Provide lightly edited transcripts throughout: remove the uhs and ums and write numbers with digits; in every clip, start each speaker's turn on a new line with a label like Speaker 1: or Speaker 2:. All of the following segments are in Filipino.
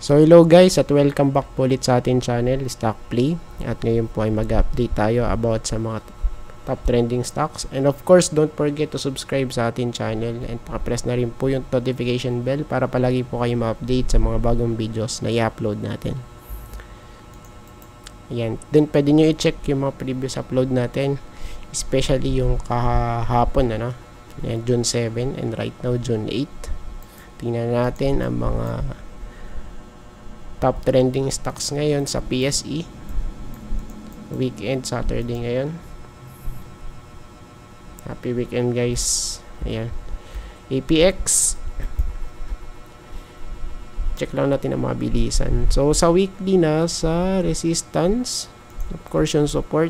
Speaker 1: So hello guys at welcome back po ulit sa ating channel, Stock Play. At ngayon po ay mag-update tayo about sa mga top trending stocks. And of course, don't forget to subscribe sa ating channel and press na rin po yung notification bell para palagi po kayo ma-update sa mga bagong videos na i-upload natin. Ayan. Then pwede nyo i-check yung mga previous upload natin, especially yung kahapon, Ayan, June 7 and right now June 8. Tingnan natin ang mga top trending stocks ngayon sa PSE. Weekend, Saturday ngayon. Happy weekend guys. Ayan. APX. Check lang natin ang mga bilisan. So sa weekly na sa resistance. Of course yung support.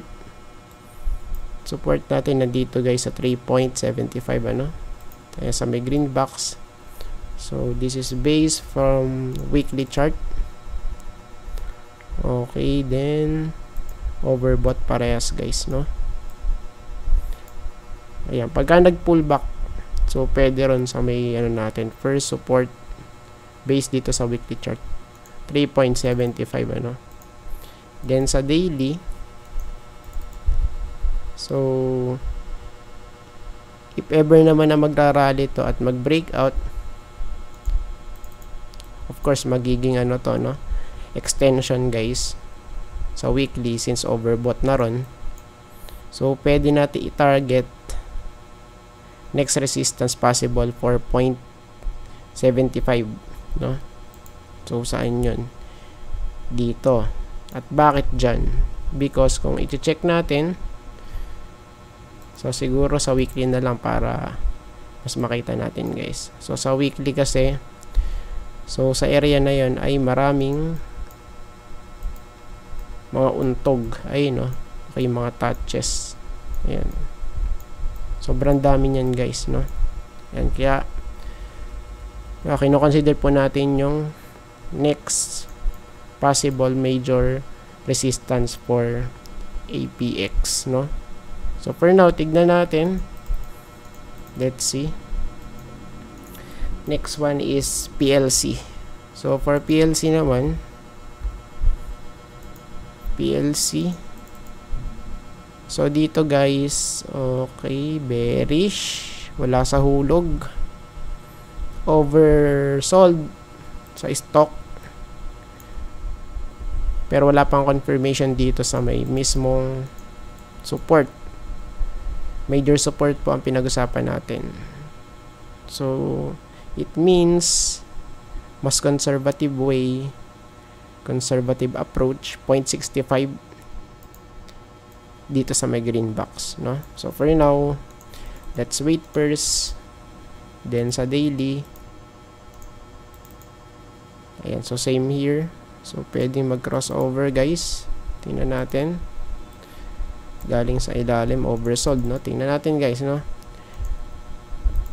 Speaker 1: Support natin nandito guys sa 3.75 Ayan, sa may green box. So this is based from weekly chart. Okay, then overbought parehas guys, Ayan, pagka nag-pullback, so pwede ron sa may natin, first support base dito sa weekly chart 3.75 Then sa daily, so if ever naman na magrarally to at mag-breakout, of course magiging extension guys sa weekly since overbought na ron. So pwede natin i-target next resistance possible for 0.75 So saan yun? Dito. At bakit dyan? Because kung i-check natin, so siguro sa weekly na lang para mas makita natin guys. So sa weekly kasi, so sa area na yon ay maraming mga untog, okay, mga touches. Ayan, sobrang dami niyan guys, Ayan, kaya kino-consider po natin yung next possible major resistance for APX, So for now, tignan natin. Let's see. Next one is PLC. So for PLC naman, so dito guys, okay, bearish, wala sa hulog, oversold sa stock, pero wala pang confirmation dito sa may mismong support. Major support po ang pinag-usapan natin. So it means mas conservative approach 0.65 dito sa may green box, So for now, let's wait first. Then sa daily, ayan, so same here. So pwedeng mag-crossover guys. Tingnan natin. Galing sa ilalim, oversold, Tingnan natin guys,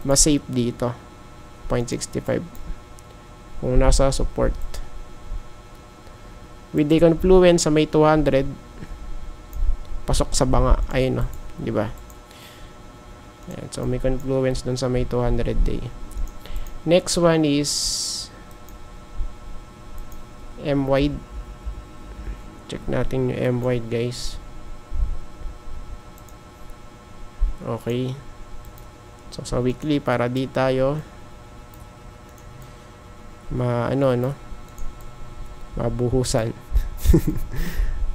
Speaker 1: mas safe dito 0.65 kung nasa support. With the confluence sa may 200, pasok sa banga, ayun, di ba? Ayan, so may confluence dun sa may 200 day. Next one is M-wide. Check natin yung M-wide guys. Okay, so sa weekly, para di tayo mabuhusan.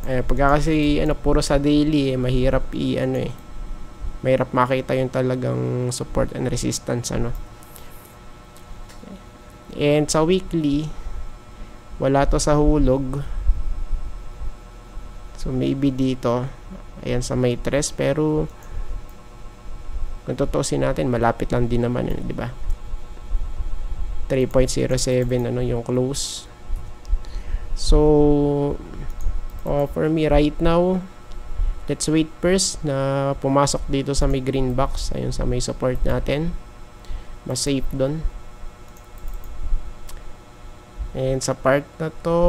Speaker 1: Ay, pagka kasi puro sa daily, mahirap mahirap makita yung talagang support and resistance, And sa weekly, wala to sa hulog. So maybe dito, ayan sa may 3, pero kung tutusin natin, malapit lang din naman, di ba? 3.07 yung close. So for me right now, let's wait first na pumasok dito sa may green box. Ayun, sa may support natin, mas safe dun. And sa part na to,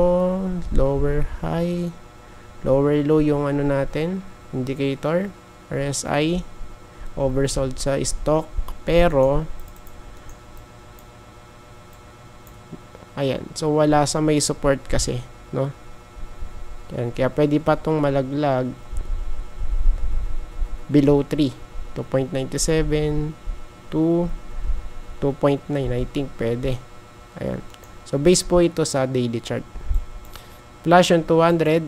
Speaker 1: lower high, lower low yung natin, indicator, RSI, oversold sa stock, pero Ayan. So, wala sa may support kasi, no? Ayan. Kaya, pwede pa itong malaglag below 3. 2.97 to 2.9. I think pwede. Ayan. So, base po ito sa daily chart. Flash on 200.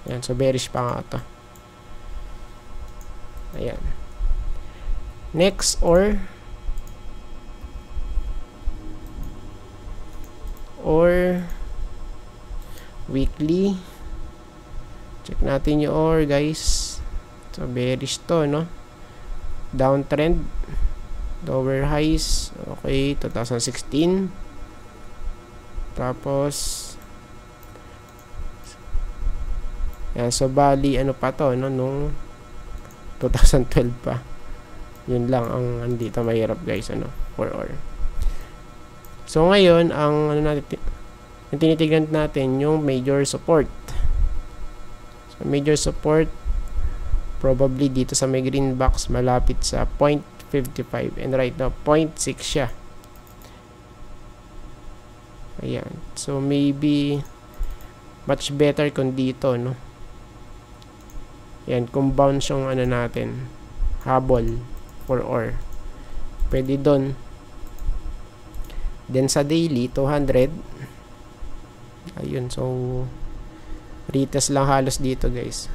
Speaker 1: Ayan. So, bearish pa nga ito. Ayan. Next, or weekly. Check natin yung or, guys. So, bearish to, no? Downtrend. Lower highs. Okay, 2016. Tapos, yan, so, bali, ano pa to, no? Nung 2012 pa. Yun lang ang andito mahirap, guys, ano? For or. So, ngayon, ang ano natin, yung tinitignan natin, yung major support. So, major support, probably dito sa may green box, malapit sa 0.55. And right now, 0.6 siya. Ayan. So, maybe, much better kung dito, no? Ayan, kung bounce yung ano natin, habol, for or. Pwede doon. Then sa daily, 200. Ayun, so retest lang halos dito, guys.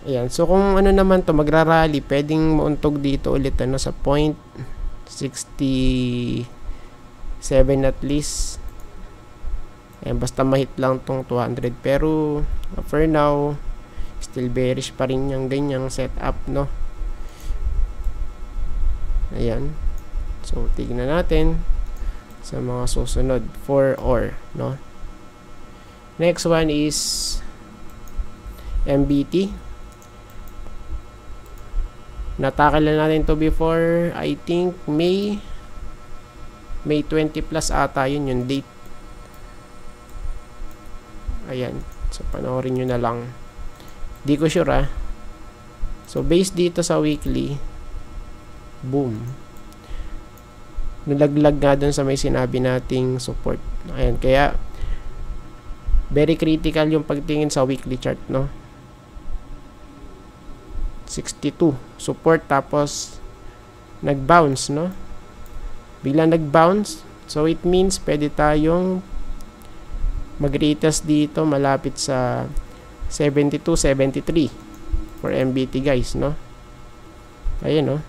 Speaker 1: Ayan, so kung ano naman to, magra-rally, pwedeng mauntog dito ulit ano, sa 0.67 at least. Ayan, basta mahit lang tong 200. Pero for now, still bearish pa rin yung ganyang setup, no? Ayan. So, tignan natin sa mga susunod for or, no? Next one is MBT. Natakal na natin to before, I think May 20 plus ata yun yung date. Ayan, so panoorin nyo na lang, di ko sure. So based dito sa weekly, boom, nalaglag nga dun sa may sinabi nating support. Ayan, kaya very critical yung pagtingin sa weekly chart, no? 62 support, tapos nag-bounce, no? Biglang nag-bounce, so it means pwede tayong mag-retest dito malapit sa 72, 73 for MBT, guys, no? Ayan, no?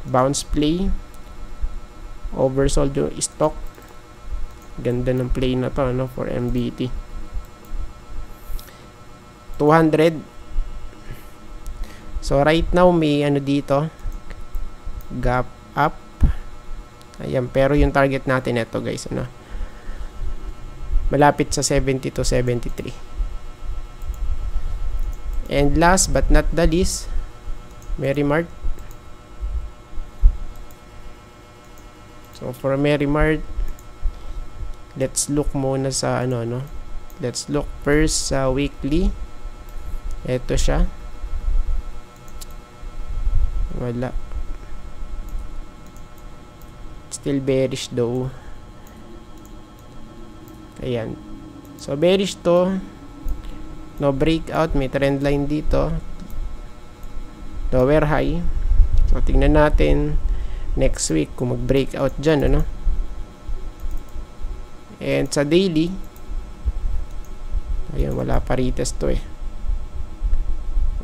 Speaker 1: Bounce play, oversold yung stock. Ganda ng play na to, no, for MBT. 200. So right now may ano dito, gap up. Ayan, pero yung target natin ito, guys, ano, malapit sa 70 to 73. And last but not the least, Merrimart. So for Merrimart, let's look muna sa ano, no? Let's look first sa weekly. Ito siya. Wala. Still bearish though. Ayan. So bearish to. No breakout. May trend line dito. Lower high. So tingnan natin next week kung mag-breakout dyan, ano? And sa daily, ayun, wala pa retest to eh.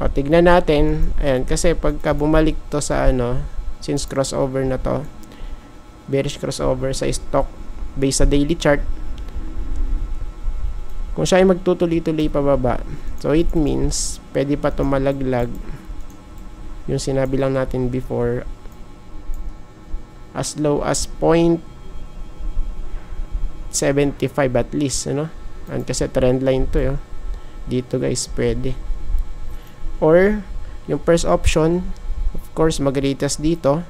Speaker 1: O, tignan natin. Ayan, kasi pagka bumalik to sa ano, since crossover na to, bearish crossover sa stock based sa daily chart, kung siya ay magtutuloy-tuloy pababa, so it means pwede pa to malaglag yung sinabi lang natin before, as low as 0.75 at least, ano? And kasi trend line to, eh. Dito, guys, pwede. Or yung first option, of course, mag-retest dito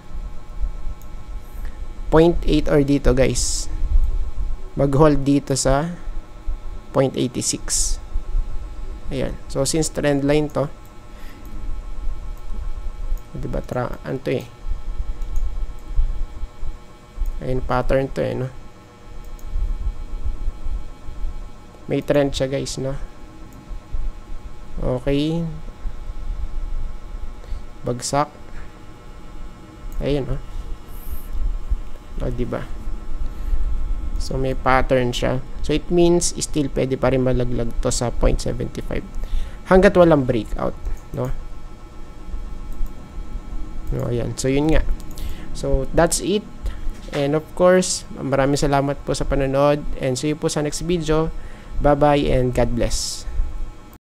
Speaker 1: 0.8, or dito, guys, mag-hold dito sa 0.86. Ayan. So since trend line to, diba, ano to eh, Ayun, pattern to no? May trend siya guys, no? Okay. Bagsak. Ayun, diba? So, may pattern siya. So, it means still pwede pa rin malaglag to sa 0.75 hanggat walang breakout, no? Ayan. So, yun nga. So, that's it. And of course, maraming salamat po sa panonood and see you po sa next video. Bye-bye and God bless.